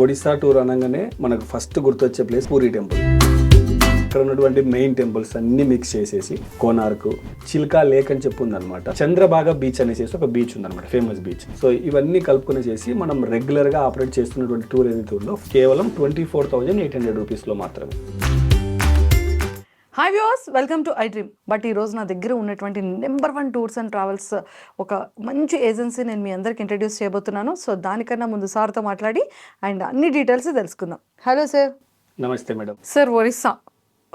Odisha tour అనగానే మనకు first గుర్తొచ్చే ప్లేస్ పూరి టెంపుల్. ఇక్కడ ఉన్నటువంటి మెయిన్ టెంపుల్స్ అన్ని మిక్స్ చేసేసి కోనార్క్, చిల్కా లేక్ అని చెప్పి ఉందన్నమాట. చంద్రబాగా బీచ్ అనేసి ఒక బీచ్ ఉందన్నమాట, ఫేమస్ బీచ్. సో ఇవన్నీ కలుపుకునేసి మనం రెగ్యులర్ గా ఆపరేట్ చేస్తున్నటువంటి టూర్ ఏదైతే ఉందో కేవలం 24,800 రూపీస్లో మాత్రమే. Hi viewers, welcome to I dream. But ఈ రోజు నా దగ్గర ఉన్నటువంటి నెంబర్ 1 టూర్స్ అండ్ ట్రావెల్స్ ఒక మంచి ఏజెన్సీ నేను మీ అందరికి ఇంట్రడ్యూస్ చేయబోతున్నాను. సో దానికన్నా ముందు సార్తో మాట్లాడి అండ్ అన్ని డీటెయిల్స్ తెలుసుకుందాం. Hello sir. నమస్తే మేడం. సార్,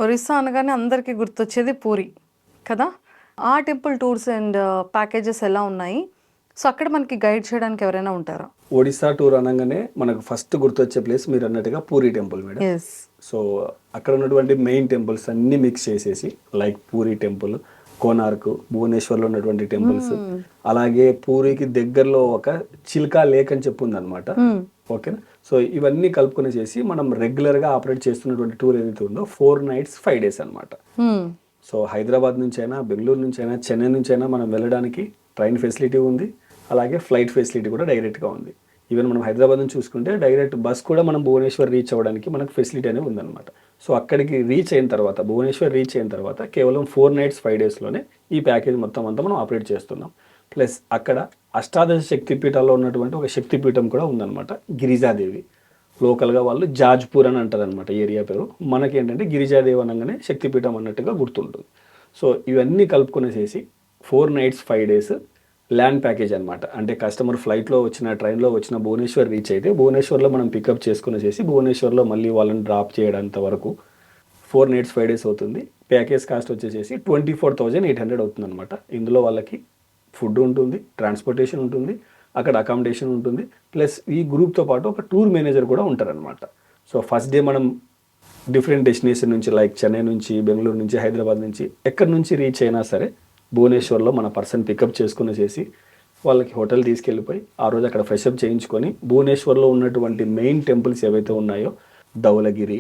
ఒరిస్సా అనగానే అందరికీ గుర్తొచ్చేది పూరి కదా. ఆ టెంపుల్ టూర్స్ అండ్ ప్యాకేజెస్ ఎలా ఉన్నాయి? సో అక్కడ మనకి గైడ్ చేయడానికి ఎవరైనా ఉంటారా? ఒడిశా టూర్ అనగానే మనకు ఫస్ట్ గుర్తొచ్చే ప్లేస్ మీరు అన్నట్టుగా పూరి టెంపుల్ మేడం. సో అక్కడ ఉన్నటువంటి మెయిన్ టెంపుల్స్ అన్ని మిక్స్ చేసేసి లైక్ పూరి టెంపుల్, కోనార్క్, భువనేశ్వర్లో ఉన్నటువంటి టెంపుల్స్, అలాగే పూరికి దగ్గరలో ఒక చిల్కా లేక్ అని చెప్పి ఉందన్నమాట. ఓకేనా. సో ఇవన్నీ కలుపుకునేసి మనం రెగ్యులర్ గా ఆపరేట్ చేస్తున్నటువంటి టూర్ ఏదైతే ఉందో 4 nights 5 days అనమాట. సో హైదరాబాద్ నుంచి అయినా, బెంగళూరు నుంచి అయినా, చెన్నై నుంచి అయినా మనం వెళ్ళడానికి ట్రైన్ ఫెసిలిటీ ఉంది, అలాగే ఫ్లైట్ ఫెసిలిటీ కూడా డైరెక్ట్గా ఉంది. ఈవెన్ మనం హైదరాబాద్ నుంచి చూసుకుంటే డైరెక్ట్ బస్ కూడా మనం భువనేశ్వర్ రీచ్ అవ్వడానికి మనకు ఫెసిలిటీ అనేది ఉందన్నమాట. సో అక్కడికి రీచ్ అయిన తర్వాత, భువనేశ్వర్ రీచ్ అయిన తర్వాత కేవలం 4 nights 5 daysలోనే ఈ ప్యాకేజ్ మొత్తం అంతా మనం ఆపరేట్ చేస్తున్నాం. ప్లస్ అక్కడ అష్టాదశ శక్తిపీఠాల్లో ఉన్నటువంటి ఒక శక్తిపీఠం కూడా ఉందన్నమాట, గిరిజాదేవి. లోకల్గా వాళ్ళు జాజ్పూర్ అని అంటారు అనమాట ఏరియా పేరు. మనకేంటంటే గిరిజాదేవి అనగానే శక్తిపీఠం అన్నట్టుగా గుర్తుంటుంది. సో ఇవన్నీ కలుపుకునేసి 4 nights 5 days ల్యాండ్ ప్యాకేజ్ అనమాట. అంటే కస్టమర్ ఫ్లైట్లో వచ్చిన, ట్రైన్లో వచ్చిన భువనేశ్వర్ రీచ్ అయితే భువనేశ్వర్లో మనం పికప్ చేసుకునేసి భువనేశ్వర్లో మళ్ళీ వాళ్ళని డ్రాప్ చేయడంత వరకు 4 nights 5 days అవుతుంది. ప్యాకేజ్ కాస్ట్ వచ్చేసి 24,800 అవుతుంది అనమాట. ఇందులో వాళ్ళకి ఫుడ్ ఉంటుంది, ట్రాన్స్పోర్టేషన్ ఉంటుంది, అక్కడ అకామిడేషన్ ఉంటుంది, ప్లస్ ఈ గ్రూప్తో పాటు ఒక టూర్ మేనేజర్ కూడా ఉంటారనమాట. సో ఫస్ట్ డే మనం డిఫరెంట్ డెస్టినేషన్ నుంచి లైక్ చెన్నై నుంచి, బెంగళూరు నుంచి, హైదరాబాద్ నుంచి ఎక్కడి నుంచి రీచ్ అయినా సరే భువనేశ్వర్లో మన పర్సన్ పికప్ చేసుకునేసి వాళ్ళకి హోటల్ తీసుకెళ్ళిపోయి ఆ రోజు అక్కడ ఫ్రెషప్ చేయించుకొని భువనేశ్వర్లో ఉన్నటువంటి మెయిన్ టెంపుల్స్ ఏవైతే ఉన్నాయో ధవళగిరి,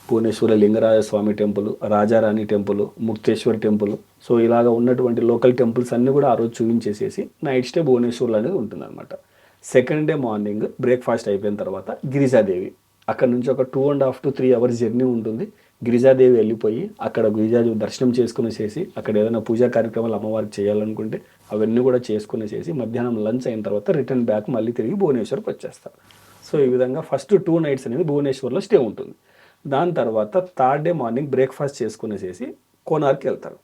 భువనేశ్వర లింగరాజ స్వామి temple, రాజారాణి temple, Mukteshwar temple, so ఇలాగ ఉన్నటువంటి లోకల్ టెంపుల్స్ అన్నీ కూడా ఆ రోజు చూపించేసేసి నైట్ స్టే భువనేశ్వర్లో అనేది ఉంటుందన్నమాట. సెకండ్ డే మార్నింగ్ బ్రేక్ఫాస్ట్ అయిపోయిన తర్వాత గిరిజాదేవి, అక్కడ నుంచి ఒక 2.5 to 3 hours జర్నీ ఉంటుంది. గిరిజాదేవి వెళ్ళిపోయి అక్కడ గిరిజాదేవి దర్శనం చేసుకునేసేసి అక్కడ ఏదైనా పూజా కార్యక్రమాలు అమ్మవారికి చేయాలనుకుంటే అవన్నీ కూడా చేసుకునేసేసి మధ్యాహ్నం లంచ్ అయిన తర్వాత రిటర్న్ బ్యాక్ మళ్ళీ తిరిగి భువనేశ్వర్కి వచ్చేస్తారు. సో ఈ విధంగా ఫస్ట్ 2 nights అనేది భువనేశ్వర్లో స్టే ఉంటుంది. దాని తర్వాత థర్డ్ డే మార్నింగ్ బ్రేక్ఫాస్ట్ చేసుకునేసేసి కోనార్క్కి వెళ్తారు.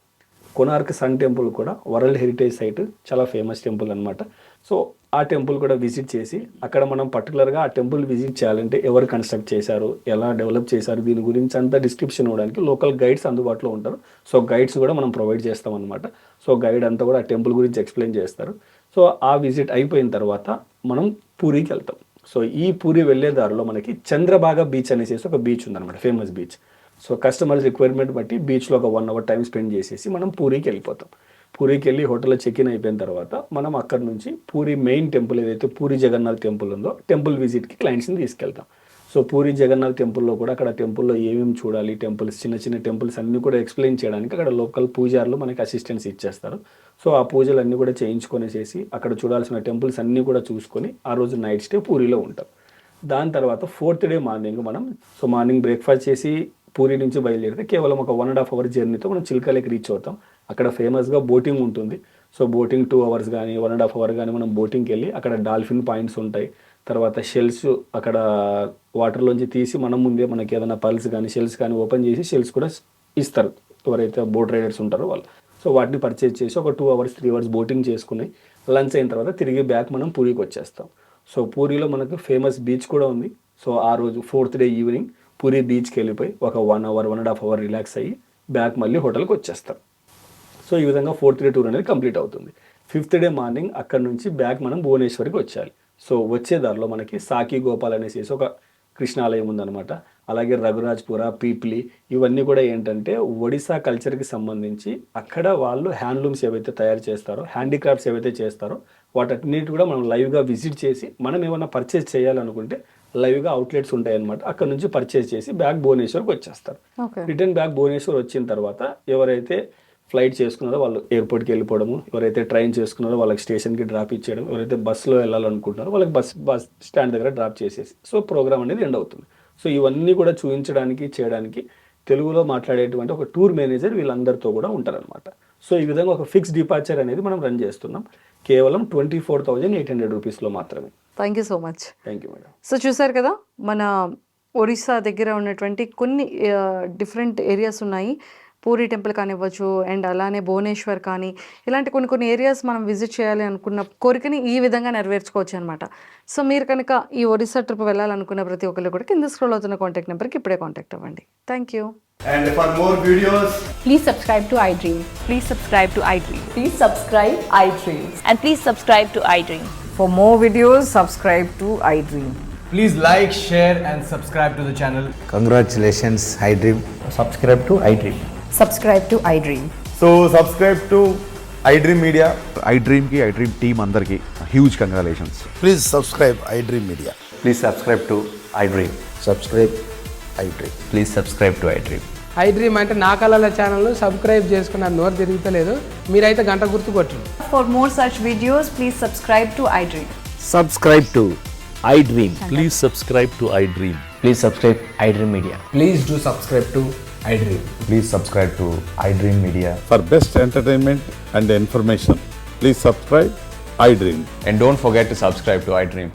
కోనార్క్ సన్ టెంపుల్ కూడా వరల్డ్ హెరిటేజ్ సైట్, చాలా ఫేమస్ టెంపుల్ అనమాట. సో ఆ టెంపుల్ కూడా విజిట్ చేసి అక్కడ మనం పర్టికులర్గా ఆ టెంపుల్ విజిట్ చేయాలంటే ఎవరు కన్స్ట్రక్ట్ చేశారు, ఎలా డెవలప్ చేశారు, దీని గురించి అంతా డిస్క్రిప్షన్ ఇవ్వడానికి లోకల్ గైడ్స్ అందుబాటులో ఉంటారు. సో గైడ్స్ కూడా మనం ప్రొవైడ్ చేస్తాం అనమాట. సో గైడ్ అంతా కూడా ఆ టెంపుల్ గురించి ఎక్స్ప్లెయిన్ చేస్తారు. సో ఆ విజిట్ అయిపోయిన తర్వాత మనం పూరికి వెళ్తాం. సో ఈ పూరి వెళ్ళే దారిలో మనకి చంద్రబాగా బీచ్ అనేసి ఒక బీచ్ ఉందన్నమాట, famous beach. So customers requirement బట్టి బీచ్లో ఒక 1 hour టైం స్పెండ్ చేసేసి మనం పూరికి వెళ్ళిపోతాం. పూరికి వెళ్ళి హోటల్లో చెక్-ఇన్ అయిపోయిన తర్వాత మనం అక్కడ నుంచి పూరి మెయిన్ టెంపుల్ ఏదైతే పూరి జగన్నాథ్ టెంపుల్ ఉందో టెంపుల్ విజిట్కి క్లయింట్స్ని తీసుకెళ్తాం. సో పూరి జగన్నాథ్ టెంపుల్లో కూడా అక్కడ టెంపుల్లో ఏమేమి చూడాలి, టెంపుల్స్, చిన్న చిన్న టెంపుల్స్ అన్నీ కూడా ఎక్స్ప్లెయిన్ చేయడానికి అక్కడ లోకల్ పూజారులు మనకి అసిస్టెన్స్ ఇచ్చేస్తారు. సో ఆ పూజలు అన్నీ కూడా చేయించుకొనేసేసి అక్కడ చూడాల్సిన టెంపుల్స్ అన్నీ కూడా చూసుకొని ఆ రోజు నైట్ స్టే పూరిలో ఉంటాం. దాని తర్వాత 4th day మార్నింగ్ మనం మార్నింగ్ బ్రేక్ఫాస్ట్ చేసి పూరి నుంచి బయలుదేరితే కేవలం ఒక 1.5 hour జర్నీతో మనం చిల్కా లేక్ రీచ్ అవుతాం. అక్కడ ఫేమస్గా బోటింగ్ ఉంటుంది. సో బోటింగ్ 2 hours కానీ 1.5 hour కానీ మనం బోటింగ్కి వెళ్ళి అక్కడ డాల్ఫిన్ పాయింట్స్ ఉంటాయి. తర్వాత షెల్స్ అక్కడ వాటర్లోంచి తీసి మనం ముందే మనకి ఏదైనా పల్స్ కానీ షెల్స్ కానీ ఓపెన్ చేసి షెల్స్ కూడా ఇస్తారు ఎవరైతే బోట్ రైడర్స్ ఉంటారో వాళ్ళు. సో వాటిని పర్చేజ్ చేసి ఒక 2 hours 3 hours బోటింగ్ చేసుకుని లంచ్ అయిన తర్వాత తిరిగి బ్యాక్ మనం పూరికి వచ్చేస్తాం. సో పూరిలో మనకు ఫేమస్ బీచ్ కూడా ఉంది. సో ఆ రోజు 4th day ఈవినింగ్ పూరి బీచ్కి వెళ్ళిపోయి ఒక 1 hour 1.5 hour రిలాక్స్ అయ్యి బ్యాక్ మళ్ళీ హోటల్కి వచ్చేస్తాం. సో ఈ విధంగా 4th day టూర్ అనేది కంప్లీట్ అవుతుంది. 5th day మార్నింగ్ అక్కడ నుంచి బ్యాక్ మనం భువనేశ్వర్కి వచ్చేయాలి. సో వచ్చే దారిలో మనకి సాకి గోపాల్ అనేసి ఒక కృష్ణాలయం ఉందన్నమాట. అలాగే రఘురాజ్పుర, పీప్లి, ఇవన్నీ కూడా ఏంటంటే ఒడిశా కల్చర్కి సంబంధించి అక్కడ వాళ్ళు హ్యాండ్లూమ్స్ ఏవైతే తయారు చేస్తారో, హ్యాండీక్రాఫ్ట్స్ ఏవైతే చేస్తారో వాటన్నిటి కూడా మనం లైవ్గా విజిట్ చేసి మనం ఏమైనా పర్చేస్ చేయాలనుకుంటే లైవ్గా అవుట్లెట్స్ ఉంటాయన్నమాట. అక్కడ నుంచి పర్చేస్ చేసి బ్యాక్ భువనేశ్వర్కి వచ్చేస్తారు. రిటర్న్ బ్యాక్ భువనేశ్వర్ వచ్చిన తర్వాత ఎవరైతే ఫ్లైట్ చేసుకున్నారో వాళ్ళు ఎయిర్పోర్ట్కి వెళ్ళిపోవడము, ఎవరైతే ట్రైన్ చేసుకున్నారో వాళ్ళకి స్టేషన్కి డ్రాప్ ఇచ్చేయడం, ఎవరైతే బస్సులో వెళ్ళాలనుకుంటున్నారో వాళ్ళకి బస్ స్టాండ్ దగ్గర డ్రాప్ చేసేసి సో ప్రోగ్రామ్ అనేది ఎండ్ అవుతుంది. సో ఇవన్నీ కూడా చూపించడానికి చేయడానికి తెలుగులో మాట్లాడేటువంటి ఒక టూర్ మేనేజర్ వీళ్ళందరితో కూడా ఉంటారనమాట. సో ఈ విధంగా ఒక ఫిక్స్ డిపార్చర్ అనేది మనం రన్ చేస్తున్నాం కేవలం 24,800 రూపీస్లో మాత్రమే. Thank you so much. Thank you madam. So చూసారు కదా, మన ఒరిస్సా దగ్గర ఉన్నటువంటి కొన్ని డిఫరెంట్ ఏరియాస్ ఉన్నాయి. పూరి టెంపుల్ కానివ్వచ్చు, అండ్ అలానే భువనేశ్వర్ కానీ, ఇలాంటి కొన్ని ఏరియాస్ మనం విజిట్ చేయాలి అనుకున్న కోరికని ఈ విధంగా నెరవేర్చుకోవచ్చు అనమాట. సో మీరు కనుక ఈ ఒరిస్సా ట్రిప్ వెళ్ళాలనుకున్న ప్రతి ఒక్కరు కూడా కింద స్క్రోల్ అవుతున్న కాంటాక్ట్ నెంబర్కి ఇప్పుడే కాంటాక్ట్ అవ్వండి. Thank you. And for more videos, Please subscribe to iDream. Please subscribe to iDream. Please subscribe iDream. And please subscribe to iDream. For more videos, subscribe to iDream. please like, share and subscribe to the channel. Congratulations, iDream. Subscribe to iDream. Subscribe to iDream. So subscribe to iDream Media. iDream ki iDream team andarki huge congratulations. Please subscribe iDream Media. Please subscribe to iDream. Subscribe iDream. Please subscribe to iDream. iDream అంటే నా కళల channel subscribe చేసుకున్న నోరు తిరుగుతలేదు, మీరైతే గంట గుర్తు కొట్టండి. For more such videos, please subscribe to iDream. Subscribe to iDream. Please subscribe to iDream. Please subscribe iDream Media. Please do subscribe to iDream. Please subscribe to iDream Media. For best entertainment and information, please subscribe iDream. And don't forget to subscribe to iDream.